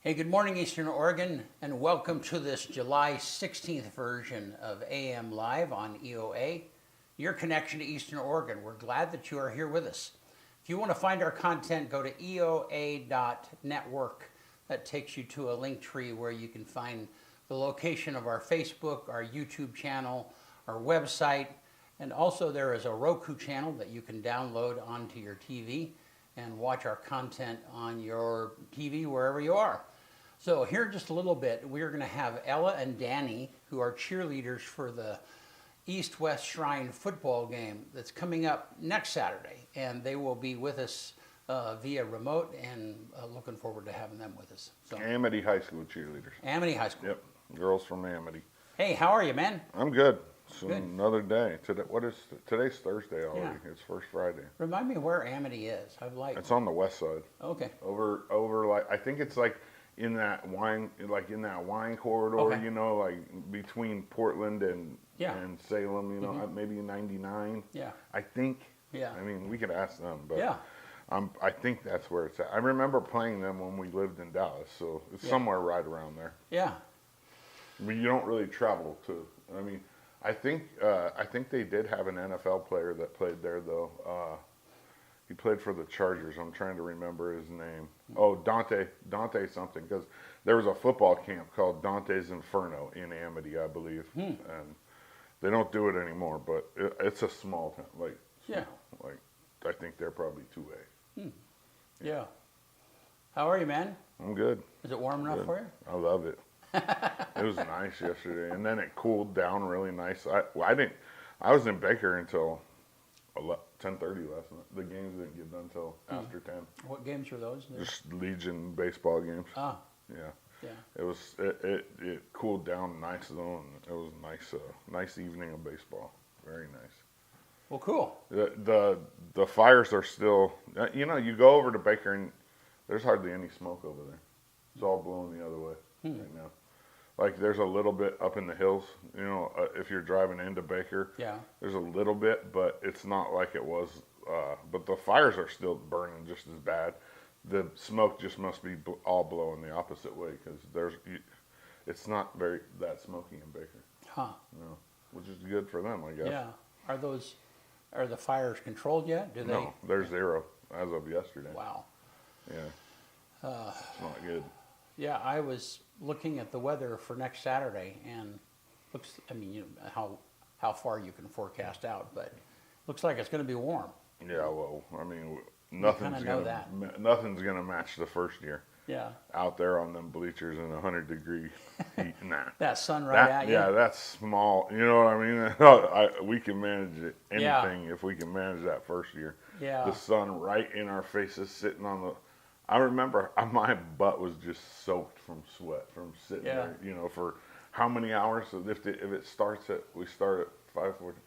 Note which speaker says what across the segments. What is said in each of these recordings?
Speaker 1: Hey, good morning, Eastern Oregon, and welcome to this July 16th version of AM Live on EOA, your connection to Eastern Oregon. We're glad that you are here with us. If you want to find our content, go to eoa.network. That takes you to a link tree where you can find the location of our Facebook, our YouTube channel, our website, and also there is a Roku channel that you can download onto your TV and watch our content on your TV wherever you are. So here in just a little bit, we're going to have Ella and Danny, who are cheerleaders for the East-West Shrine football game that's coming up next Saturday. And they will be with us via remote, and looking forward to having them with us. So,
Speaker 2: Amity High School cheerleaders.
Speaker 1: Amity High School.
Speaker 2: Yep, girls from Amity.
Speaker 1: Hey, how are you, man?
Speaker 2: I'm good. So
Speaker 1: Good.
Speaker 2: Another day. Today's Thursday already.
Speaker 1: Yeah.
Speaker 2: It's first Friday.
Speaker 1: Remind me where Amity is.
Speaker 2: It's on the west side.
Speaker 1: Okay.
Speaker 2: Over like I think it's like in that wine corridor.
Speaker 1: Okay.
Speaker 2: You know, like between Portland and Salem. You know,
Speaker 1: Mhm.
Speaker 2: maybe 99.
Speaker 1: Yeah.
Speaker 2: I think.
Speaker 1: Yeah.
Speaker 2: I mean, we could ask them, but
Speaker 1: Yeah.
Speaker 2: I think that's where it's at. I remember playing them when we lived in Dallas, so it's somewhere right around there.
Speaker 1: Yeah.
Speaker 2: But you don't really travel to. I mean, I think they did have an NFL player that played there though. He played for the Chargers. I'm trying to remember his name. Oh, Dante something, because there was a football camp called Dante's Inferno in Amity, I believe, and they don't do it anymore. But it's a small town, like I think they're probably 2A.
Speaker 1: Yeah. How are you, man?
Speaker 2: I'm good.
Speaker 1: Is it warm enough for you?
Speaker 2: I love it. It was nice yesterday, and then it cooled down really nice. I was in Baker until 10:30 last night. The games didn't get done until after 10.
Speaker 1: What games were those?
Speaker 2: Just Legion baseball games.
Speaker 1: Ah.
Speaker 2: Yeah.
Speaker 1: Yeah.
Speaker 2: It cooled down nice though, and it was nice evening of baseball. Very nice.
Speaker 1: Well, cool.
Speaker 2: The fires are still. You know, you go over to Baker and there's hardly any smoke over there. It's all blowing the other way right now. Like there's a little bit up in the hills, you know, if you're driving into Baker.
Speaker 1: Yeah.
Speaker 2: There's a little bit, but it's not like it was. But the fires are still burning just as bad. The smoke just must be all blowing the opposite way because it's not that smoky in Baker.
Speaker 1: Huh.
Speaker 2: No, which is good for them, I guess.
Speaker 1: Yeah. Are the fires controlled yet?
Speaker 2: No, they're zero as of yesterday.
Speaker 1: Wow.
Speaker 2: Yeah. It's not good.
Speaker 1: Yeah, I was looking at the weather for next Saturday, and I mean, you know how far you can forecast out, but looks like it's going to be warm.
Speaker 2: Yeah, well, I mean,
Speaker 1: nothing's
Speaker 2: gonna match the first year.
Speaker 1: Yeah.
Speaker 2: Out there on them bleachers in 100-degree heat, nah.
Speaker 1: That sun at you.
Speaker 2: Yeah, that's small. You know what I mean? We can manage anything if we can manage that first year.
Speaker 1: Yeah.
Speaker 2: The sun right in our faces, sitting on the. I remember my butt was just soaked from sweat from sitting there. You know, for how many hours? So if it starts we start at 5:40,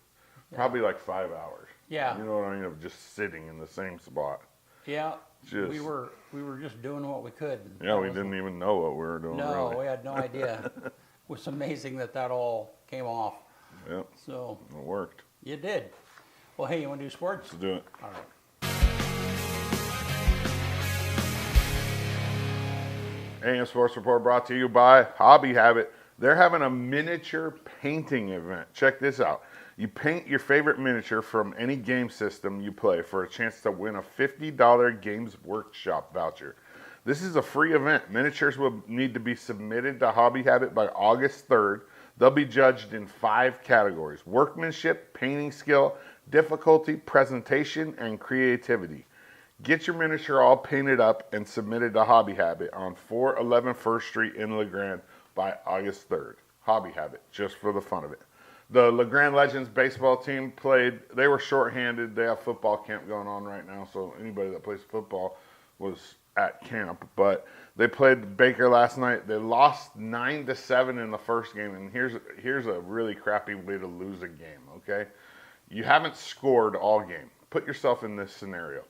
Speaker 2: probably like 5 hours.
Speaker 1: Yeah.
Speaker 2: You know what I mean? Of just sitting in the same spot.
Speaker 1: Yeah. We were just doing what we could.
Speaker 2: Yeah, we didn't even know what we were doing.
Speaker 1: No,
Speaker 2: really.
Speaker 1: we had no idea. It was amazing that all came off.
Speaker 2: Yep.
Speaker 1: So
Speaker 2: it worked.
Speaker 1: You did. Well, hey, you want to do sports?
Speaker 2: Let's do it.
Speaker 1: All right.
Speaker 2: AM Sports Report brought to you by Hobby Habit. They're having a miniature painting event. Check this out. You paint your favorite miniature from any game system you play for a chance to win a $50 Games Workshop voucher. This is a free event. Miniatures will need to be submitted to Hobby Habit by August 3rd. They'll be judged in 5 categories: workmanship, painting skill, difficulty, presentation, and creativity. Get your miniature all painted up and submitted to Hobby Habit on 411 First Street in LeGrand by August 3rd. Hobby Habit, just for the fun of it. The LeGrand Legends baseball team played. They were shorthanded. They have football camp going on right now, so anybody that plays football was at camp. But they played Baker last night. They lost 9-7 in the first game, and here's a really crappy way to lose a game, okay? You haven't scored all game. Put yourself in this scenario.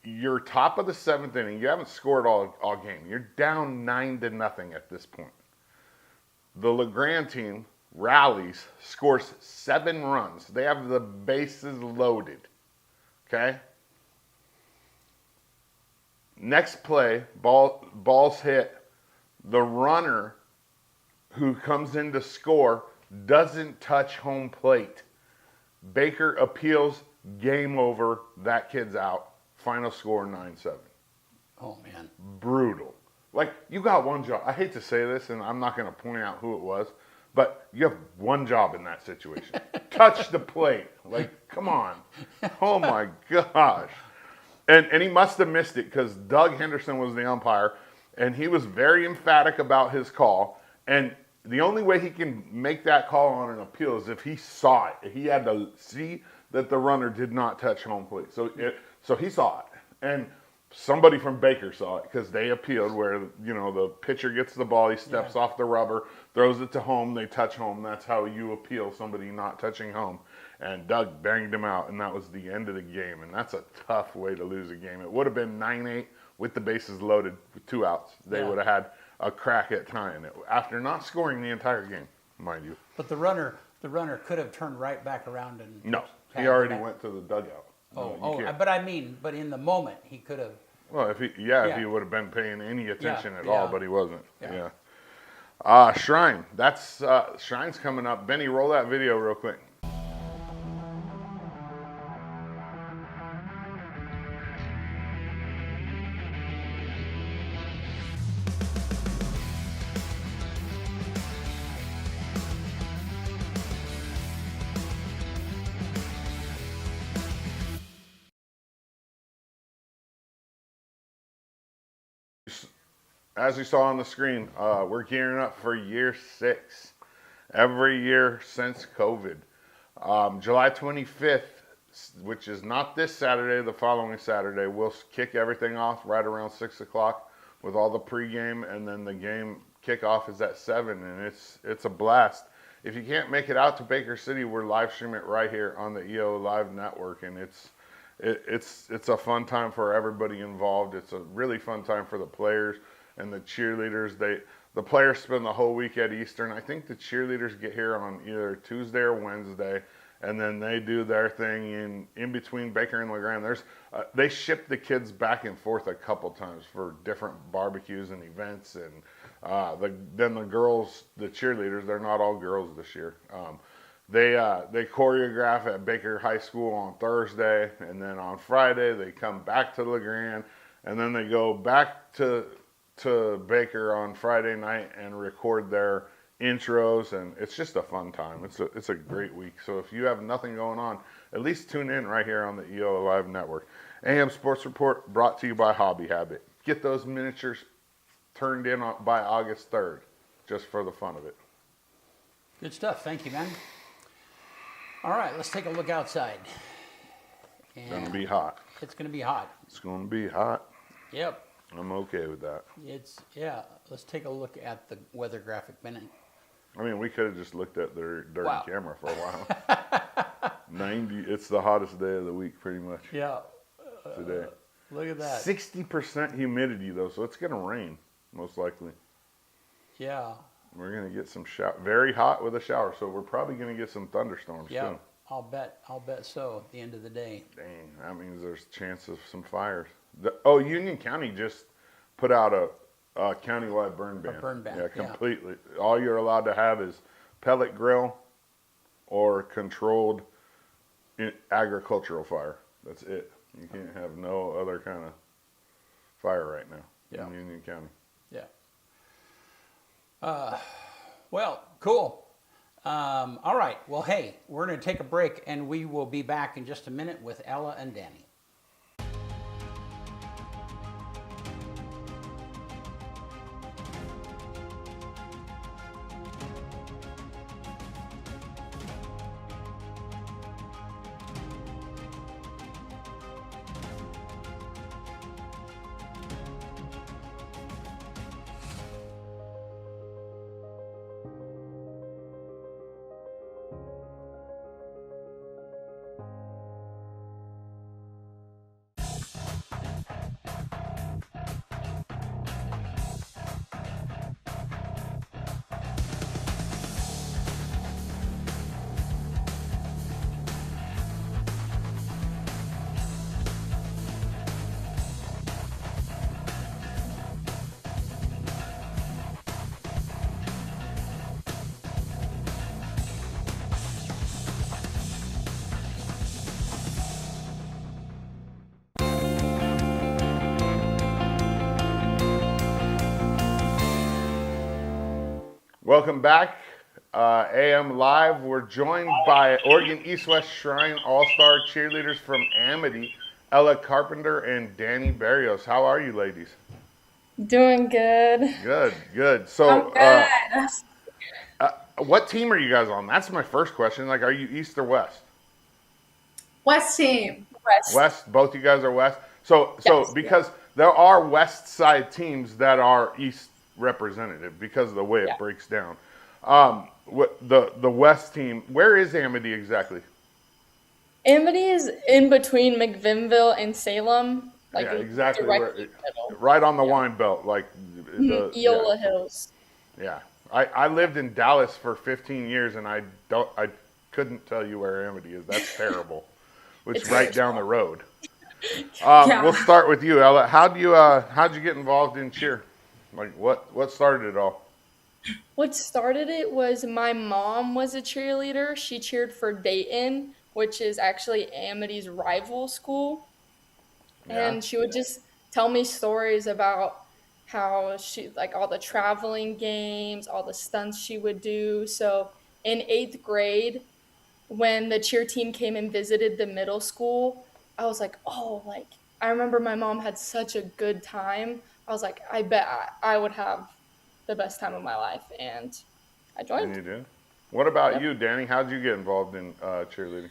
Speaker 2: You're top of the 7th inning. You haven't scored all game. You're down 9-0 at this point. The LeGrand team rallies, scores 7 runs. They have the bases loaded. Okay? Next play, ball's hit. The runner who comes in to score doesn't touch home plate. Baker appeals, game over, that kid's out. Final score 9-7.
Speaker 1: Oh, man.
Speaker 2: Brutal. Like, you got one job. I hate to say this, and I'm not going to point out who it was, but you have one job in that situation. Touch the plate. Like, come on. Oh, my gosh. And he must have missed it because Doug Henderson was the umpire, and he was very emphatic about his call. And the only way he can make that call on an appeal is if he saw it. He had to see that the runner did not touch home plate. So he saw it. And somebody from Baker saw it because they appealed where, the pitcher gets the ball, he steps off the rubber, throws it to home, they touch home. That's how you appeal somebody not touching home. And Doug banged him out, and that was the end of the game. And that's a tough way to lose a game. It would have been 9-8 with the bases loaded with 2 outs. They would have had a crack at tying it after not scoring the entire game, mind you.
Speaker 1: But the runner could have turned right back around and...
Speaker 2: No, he already went to the dugout.
Speaker 1: But in the moment, he could have...
Speaker 2: Well, if he would have been paying any attention at all, but he wasn't. Shrine. That's Shrine's coming up. Benny, roll that video real quick. As you saw on the screen, we're gearing up for year 6. Every year since COVID. July 25th, which is not this Saturday, the following Saturday, we'll kick everything off right around 6 o'clock with all the pregame, and then the game kickoff is at 7, and it's a blast. If you can't make it out to Baker City, we're live streaming it right here on the EOA Live Network, and it's a fun time for everybody involved. It's a really fun time for the players and the cheerleaders. The players spend the whole week at Eastern. I think the cheerleaders get here on either Tuesday or Wednesday, and then they do their thing in between Baker and LeGrand. They ship the kids back and forth a couple times for different barbecues and events, and then the girls, the cheerleaders, they're not all girls this year. They choreograph at Baker High School on Thursday, and then on Friday they come back to LeGrand, and then they go back to Baker on Friday night and record their intros, and it's just a fun time. It's a great week. So if you have nothing going on, at least tune in right here on the EOA Live Network. AM Sports Report brought to you by Hobby Habit. Get those miniatures turned in by August 3rd, just for the fun of it.
Speaker 1: Good stuff. Thank you, man. All right, let's take a look outside.
Speaker 2: It's going to be hot.
Speaker 1: It's going to be hot.
Speaker 2: It's going to be hot.
Speaker 1: Yep.
Speaker 2: I'm okay with that.
Speaker 1: Let's take a look at the weather graphic minute.
Speaker 2: I mean, we could have just looked at their dirty camera for a while. 90, it's the hottest day of the week pretty much.
Speaker 1: Yeah.
Speaker 2: Today.
Speaker 1: Look at that.
Speaker 2: 60% humidity though, so it's going to rain most likely.
Speaker 1: Yeah.
Speaker 2: We're going to get some very hot with a shower, so we're probably going to get some thunderstorms too.
Speaker 1: I'll bet so at the end of the day.
Speaker 2: Dang, that means there's a chance of some fires. Union County just put out a countywide burn ban.
Speaker 1: A burn ban.
Speaker 2: Yeah, completely. Yeah. All you're allowed to have is pellet grill or controlled agricultural fire. That's it. You can't have no other kind of fire right now in Union County.
Speaker 1: Yeah. Well, cool. All right. Well, hey, we're going to take a break, and we will be back in just a minute with Ella and Danny.
Speaker 2: Welcome back. AM Live. We're joined by Oregon East West Shrine All Star cheerleaders from Amity, Ella Carpenter and Danny Barrios. How are you, ladies?
Speaker 3: Doing good.
Speaker 2: Good, good.
Speaker 4: I'm
Speaker 2: So,
Speaker 4: good.
Speaker 2: what team are you guys on? That's my first question. Like, are you East or West?
Speaker 4: West team.
Speaker 3: Rest.
Speaker 2: West. Both you guys are West. So
Speaker 3: Yes.
Speaker 2: because there are West side teams that are East representative because of the way it
Speaker 3: Yeah.
Speaker 2: breaks down. The West team. Where is Amity exactly?
Speaker 3: Amity is in between McVinville and Salem,
Speaker 2: Yeah, exactly
Speaker 3: directly middle.
Speaker 2: right on the
Speaker 3: Yeah.
Speaker 2: wine belt, like yeah,
Speaker 3: Eola Hills.
Speaker 2: yeah. I lived in Dallas for 15 years, and I couldn't tell you where Amity is. That's terrible. It's
Speaker 3: It's
Speaker 2: right
Speaker 3: very
Speaker 2: down the road.
Speaker 4: Yeah.
Speaker 2: We'll start with you, Ella. How'd you get involved in cheer? Like what started it all?
Speaker 3: What started it was my mom was a cheerleader. She cheered for Dayton, which is actually Amity's rival school.
Speaker 2: Yeah.
Speaker 3: And she would just tell me stories about how she, like, all the traveling games, all the stunts she would do. So in eighth grade, when the cheer team came and visited the middle school, I was like, oh, like, I remember my mom had such a good time. I was like, I bet I would have the best time of my life. And I
Speaker 2: And
Speaker 3: joined.
Speaker 2: you did. What about
Speaker 3: Yep.
Speaker 2: you, Danny? How'd you get involved in cheerleading?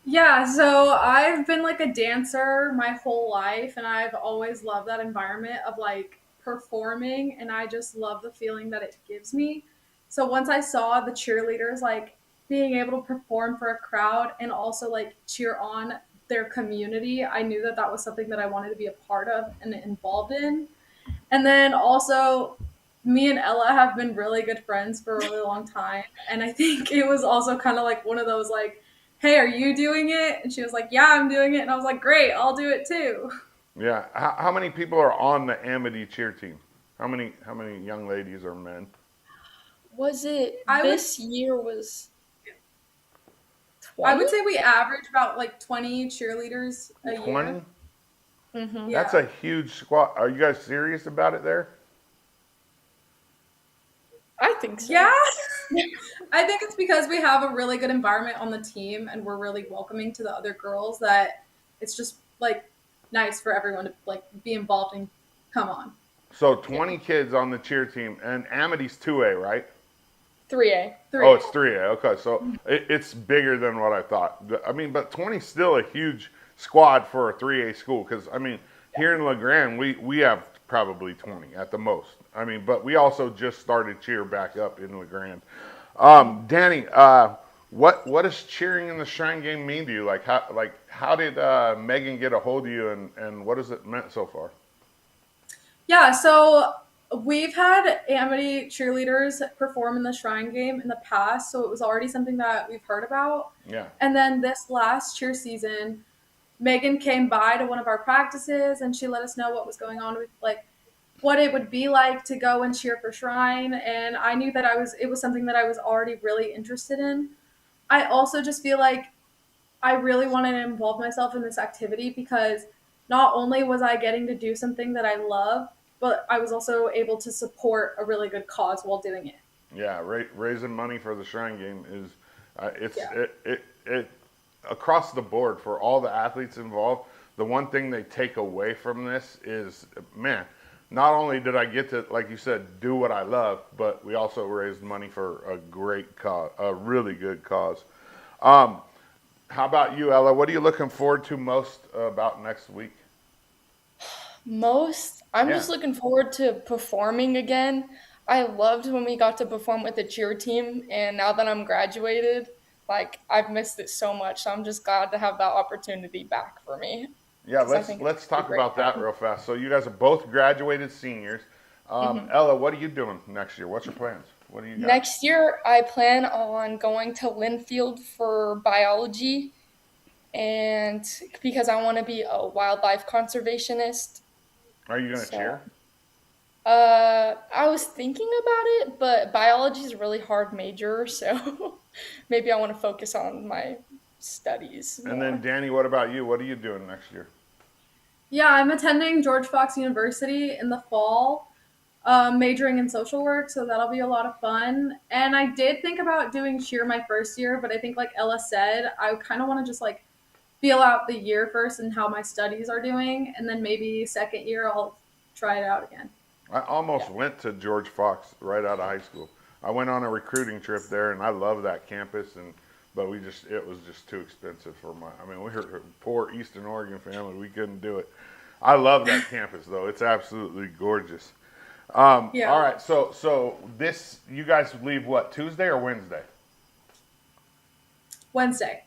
Speaker 4: Yeah, so I've been like a dancer my whole life, and I've always loved that environment of like performing, and I just love the feeling that it gives me. So once I saw the cheerleaders like being able to perform for a crowd and also like cheer on their community, I knew that that was something that I wanted to be a part of and involved in. And then also, me and Ella have been really good friends for a really long time. And I think it was also kind of like one of those, like, hey, are you doing it? And she was like, yeah, I'm doing it. And I was like, great, I'll do it too.
Speaker 2: Yeah. How many people are on the Amity cheer team? How many young ladies or men?
Speaker 3: Was it
Speaker 4: I would
Speaker 3: this year was
Speaker 4: I
Speaker 3: 20?
Speaker 4: would say we average about like 20 cheerleaders a
Speaker 2: 20?
Speaker 4: year.
Speaker 3: Mm-hmm.
Speaker 2: That's
Speaker 4: Yeah.
Speaker 2: a huge squad. Are you guys serious about it there?
Speaker 3: I think so.
Speaker 4: Yeah. I think it's because we have a really good environment on the team and we're really welcoming to the other girls that it's just like nice for everyone to like be involved and come on.
Speaker 2: So
Speaker 3: Yeah.
Speaker 2: 20 kids on the cheer team, and Amity's 2A, right?
Speaker 3: 3A.
Speaker 2: Oh,
Speaker 4: Three.
Speaker 2: it's 3A. Okay, so it's bigger than what I thought. I mean, but 20 is still a huge squad for a 3A school because, I mean, here in LeGrand, we have probably 20 at the most. I mean, but we also just started cheer back up in LeGrand. Danny, what does cheering in the Shrine game mean to you? How did Megan get a hold of you, and what has it meant so far?
Speaker 4: Yeah, so we've had Amity cheerleaders perform in the Shrine game in the past, so it was already something that we've heard about.
Speaker 2: Yeah.
Speaker 4: And then this last cheer season, Megan came by to one of our practices and she let us know what was going on with like what it would be like to go and cheer for Shrine. And I knew that it was something that I was already really interested in. I also just feel like I really wanted to involve myself in this activity because not only was I getting to do something that I love, but I was also able to support a really good cause while doing it.
Speaker 2: Yeah, raising money for the Shrine Game is it's
Speaker 4: Yeah.
Speaker 2: it across the board for all the athletes involved. The one thing they take away from this is, man, not only did I get to, like you said, do what I love, but we also raised money for a great cause, a really good cause. Um, how about you, Ella? What are you looking forward to most about next week?
Speaker 3: I'm
Speaker 2: Yeah.
Speaker 3: just looking forward to performing again. I loved when we got to perform with the cheer team, and now that I'm graduated, like, I've missed it so much. So I'm just glad to have that opportunity back for me
Speaker 2: Yeah,
Speaker 3: because I
Speaker 2: let's
Speaker 3: think it's
Speaker 2: let's
Speaker 3: a
Speaker 2: talk
Speaker 3: great
Speaker 2: about that
Speaker 3: time.
Speaker 2: real fast. So you guys are both graduated seniors.
Speaker 3: Hmm.
Speaker 2: Ella, what are you doing next year? What's your plans? What do you got?
Speaker 3: Next year, I plan on going to Linfield for biology, and because I want to be a wildlife conservationist.
Speaker 2: Are you gonna
Speaker 3: So,
Speaker 2: cheer?
Speaker 3: I was thinking about it, but biology is a really hard major, so maybe I want to focus on my studies
Speaker 2: And then
Speaker 3: more.
Speaker 2: Danny, what about you? What are you doing next year?
Speaker 4: Yeah, I'm attending George Fox University in the fall. majoring in social work, so that'll be a lot of fun. And I did think about doing cheer my first year, but I think, like Ella said, I kind of want to just like feel out the year first and how my studies are doing, and then maybe second year I'll try it out again.
Speaker 2: I almost went to George Fox right out of high school. I went on a recruiting trip there, and I love that campus, but it was just too expensive for I mean, we were a poor Eastern Oregon family. We couldn't do it. I love that campus though. It's absolutely gorgeous.
Speaker 4: Yeah.
Speaker 2: All right, so you guys leave what, Tuesday or Wednesday?
Speaker 4: Wednesday.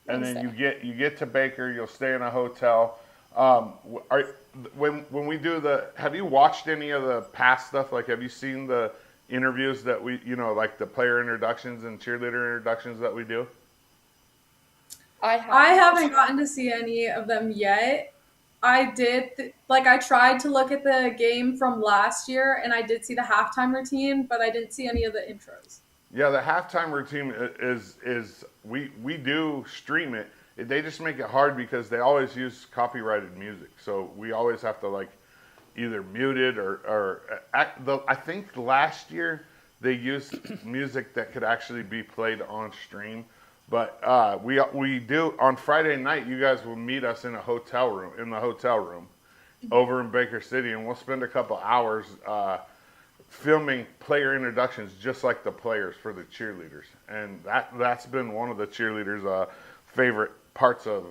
Speaker 2: And then
Speaker 3: Wednesday.
Speaker 2: you get to Baker. You'll stay in a hotel. When we do have you watched any of the past stuff? Like, have you seen the interviews that like the player introductions and cheerleader introductions that we do?
Speaker 3: I
Speaker 4: I haven't gotten to see any of them yet. I did, like, I tried to look at the game from last year and I did see the halftime routine, but I didn't see any of the intros.
Speaker 2: Yeah, the halftime routine is we do stream it. They just make it hard because they always use copyrighted music, so we always have to like either mute it I think last year they used music that could actually be played on stream. But we do on Friday night. You guys will meet us in the hotel room over in Baker City, and we'll spend a couple hours filming player introductions, just like the players for the cheerleaders. And that's been one of the cheerleaders' favorite parts of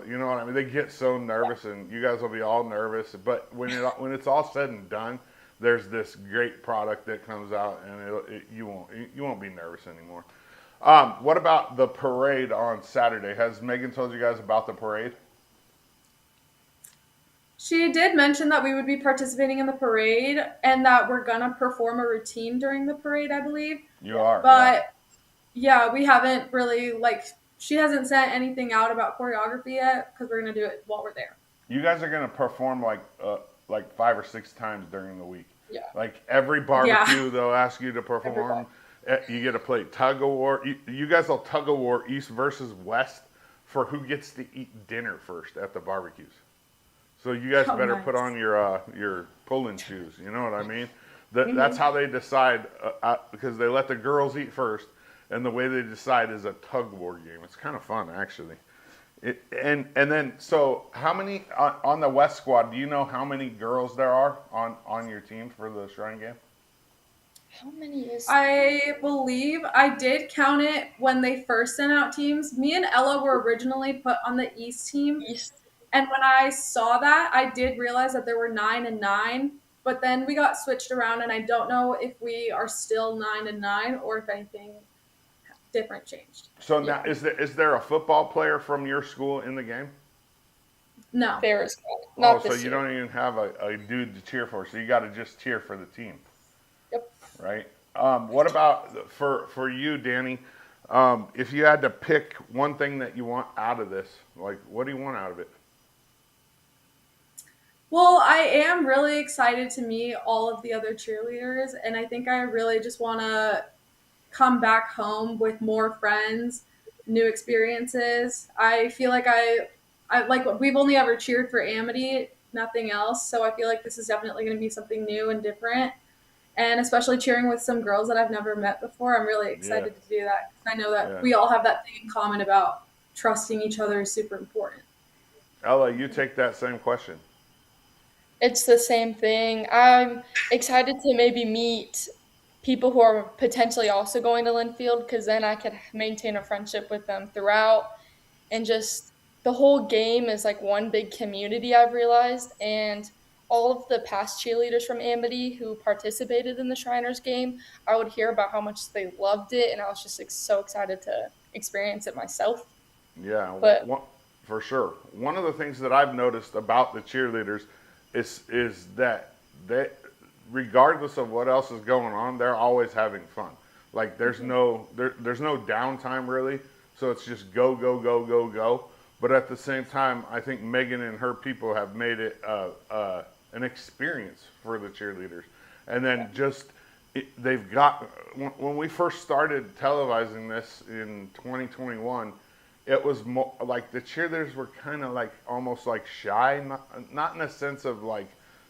Speaker 2: you know what I mean. They get so nervous, and you guys will be all nervous. But when it's all said and done, there's this great product that comes out, and you won't be nervous anymore. What about the parade on Saturday? Has Megan told you guys about the parade?
Speaker 4: She did mention that we would be participating in the parade and that we're gonna perform a routine during the parade, I believe.
Speaker 2: You are.
Speaker 4: But yeah, we haven't really, like, she hasn't sent anything out about choreography yet because we're gonna do it while we're there.
Speaker 2: You guys are gonna perform like 5 or 6 times during the week.
Speaker 3: Yeah.
Speaker 2: Like every barbecue, they'll ask you to perform. You get to play tug of war. You guys will tug of war East versus West for who gets to eat dinner first at the barbecues. So you guys better put on your pulling shoes. You know what I mean? That's how they decide because they let the girls eat first, and the way they decide is a tug war game. It's kind of fun actually. And then so how many on the West squad? Do you know how many girls there are on your team for the Shrine game?
Speaker 3: How many is?
Speaker 4: I believe I did count it when they first sent out teams. Me and Ella were originally put on the East team. And when I saw that, I did realize that there were 9 and 9. But then we got switched around, and I don't know if we are still 9 and 9 or if anything different changed.
Speaker 2: So now, is there a football player from your school in the game?
Speaker 4: No.
Speaker 3: There is not
Speaker 2: so
Speaker 3: this
Speaker 2: you
Speaker 3: year.
Speaker 2: don't even have a dude to cheer for. So you got to just cheer for the team.
Speaker 3: Yep.
Speaker 2: Right. What about for you, Danny? If you had to pick one thing that you want out of this, like what do you want out of it?
Speaker 4: Well, I am really excited to meet all of the other cheerleaders, and I think I really just want to come back home with more friends, new experiences. I feel like I like we've only ever cheered for Amity, nothing else. So I feel like this is definitely going to be something new and different. And especially cheering with some girls that I've never met before, I'm really excited to do that. I know that we all have that thing in common about trusting each other is super important.
Speaker 2: Ella, you take that same question.
Speaker 3: It's the same thing. I'm excited to maybe meet people who are potentially also going to Linfield because then I could maintain a friendship with them throughout. And just the whole game is like one big community, I've realized. And all of the past cheerleaders from Amity who participated in the Shriners game, I would hear about how much they loved it. And I was just so excited to experience it myself.
Speaker 2: Yeah,
Speaker 3: But
Speaker 2: for sure. One of the things that I've noticed about the cheerleaders is that they, regardless of what else is going on, they're always having fun. Like there's no downtime really, so it's just go go go go go. But at the same time, I think Megan and her people have made it an experience for the cheerleaders. And then they've got when we first started televising this in 2021. It was more like the cheerleaders were kind of like almost like shy, not in a sense of like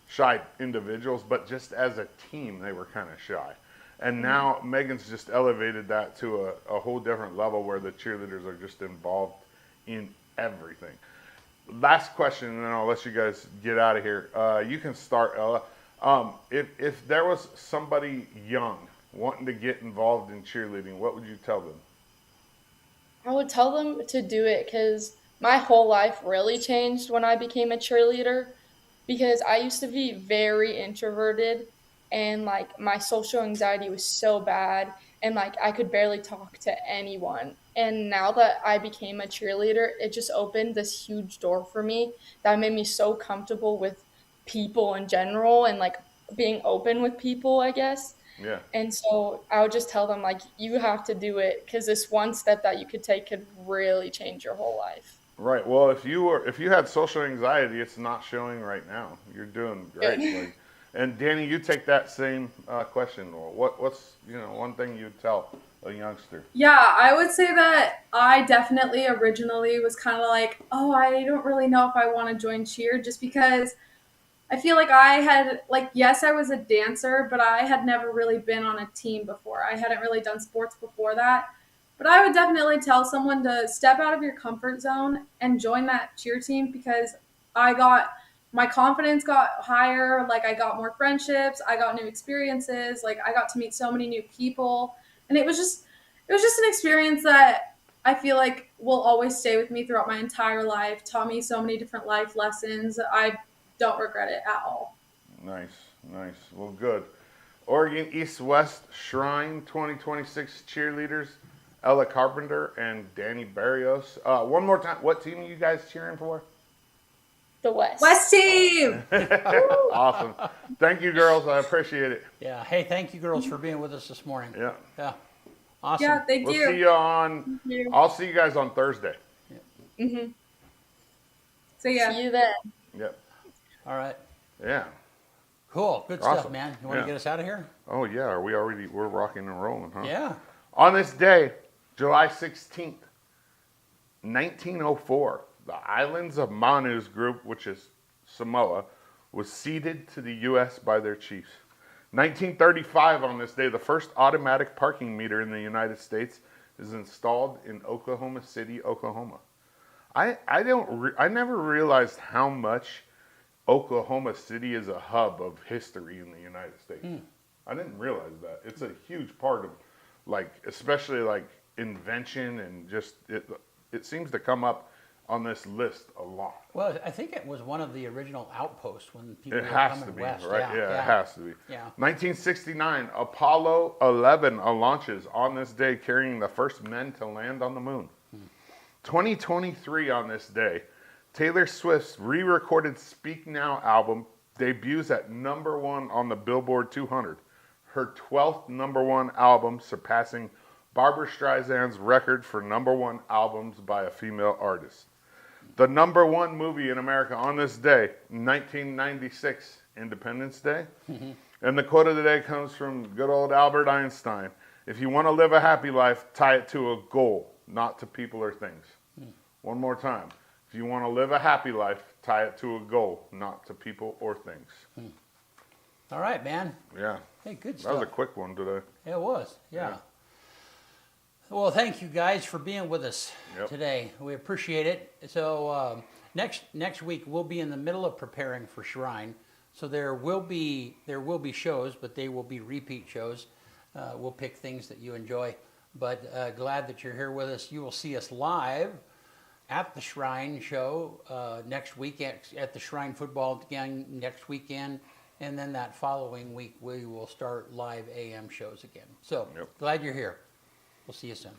Speaker 2: shy individuals, but just as a team, they were kind of shy. And now Megan's just elevated that to a whole different level where the cheerleaders are just involved in everything. Last question, and then I'll let you guys get out of here. You can start, Ella. If there was somebody young wanting to get involved in cheerleading, what would you tell them?
Speaker 3: I would tell them to do it because my whole life really changed when I became a cheerleader because I used to be very introverted and like my social anxiety was so bad and like I could barely talk to anyone. And now that I became a cheerleader, it just opened this huge door for me that made me so comfortable with people in general and like being open with people, I guess.
Speaker 2: Yeah.
Speaker 3: And so I would just tell them like you have to do it because this one step that you could take could really change your whole life.
Speaker 2: Right. Well, if you had social anxiety, it's not showing right now. You're doing great.
Speaker 3: Good.
Speaker 2: Like, and Danny, you take that same question. What's one thing you'd tell a youngster?
Speaker 4: Yeah, I would say that I definitely originally was kind of like, oh, I don't really know if I want to join cheer just because I feel like I had, like, yes, I was a dancer, but I had never really been on a team before. I hadn't really done sports before that. But I would definitely tell someone to step out of your comfort zone and join that cheer team because my confidence got higher. Like, I got more friendships, I got new experiences, like, I got to meet so many new people. And it was just an experience that I feel like will always stay with me throughout my entire life, taught me so many different life lessons. I don't regret it at all.
Speaker 2: Nice, nice. Well, good. Oregon East-West Shrine 2026 cheerleaders, Ella Carpenter and Danny Barrios. One more time, what team are you guys cheering for?
Speaker 3: The West.
Speaker 4: West team!
Speaker 2: Awesome. Thank you, girls. I appreciate it.
Speaker 1: Yeah. Hey, thank you, girls, for being with us this morning.
Speaker 2: Yeah.
Speaker 1: Yeah. Awesome.
Speaker 4: Yeah, thank
Speaker 2: We'll
Speaker 4: you.
Speaker 2: see you on.
Speaker 3: you.
Speaker 2: I'll see you guys on Thursday.
Speaker 4: So yeah.
Speaker 3: See you then.
Speaker 2: Yep.
Speaker 1: All right.
Speaker 2: Yeah.
Speaker 1: Cool. Good
Speaker 2: Awesome.
Speaker 1: stuff, man. You want
Speaker 2: Yeah.
Speaker 1: to get us out of here?
Speaker 2: Oh yeah. Are we already? We're rocking and rolling, huh?
Speaker 1: Yeah.
Speaker 2: On this day, July 16th, 1904, the islands of Manu's group, which is Samoa, was ceded to the U.S. by their chiefs. 1935, on this day, the first automatic parking meter in the United States is installed in Oklahoma City, Oklahoma. I never realized how much Oklahoma City is a hub of history in the United States. I didn't realize that. It's a huge part of, like, especially like invention and just it seems to come up on this list a lot.
Speaker 1: Well, I think it was one of the original outposts when people
Speaker 2: It
Speaker 1: were
Speaker 2: has
Speaker 1: coming
Speaker 2: to be,
Speaker 1: west.
Speaker 2: right? Yeah, it has to be.
Speaker 1: Yeah.
Speaker 2: 1969, Apollo 11 launches on this day, carrying the first men to land on the moon. 2023, on this day, Taylor Swift's re-recorded Speak Now album debuts at #1 on the Billboard 200, her 12th #1 album, surpassing Barbra Streisand's record for #1 albums by a female artist. The #1 movie in America on this day, 1996, Independence Day. And the quote of the day comes from good old Albert Einstein. If you want to live a happy life, tie it to a goal, not to people or things. One more time. If you want to live a happy life, tie it to a goal, not to people or things.
Speaker 1: All right, man.
Speaker 2: Yeah.
Speaker 1: Hey, good
Speaker 2: That
Speaker 1: stuff.
Speaker 2: was a quick one today.
Speaker 1: It was. Yeah.
Speaker 2: Yeah.
Speaker 1: Well, thank you guys for being with us
Speaker 2: Yep.
Speaker 1: today. We appreciate it. So next week we'll be in the middle of preparing for Shrine. So there will be shows, but they will be repeat shows. We'll pick things that you enjoy. But glad that you're here with us. You will see us live at the Shrine show next week at the Shrine football again next weekend. And then that following week we will start live AM shows again. So
Speaker 2: Yep.
Speaker 1: glad you're here. We'll see you soon.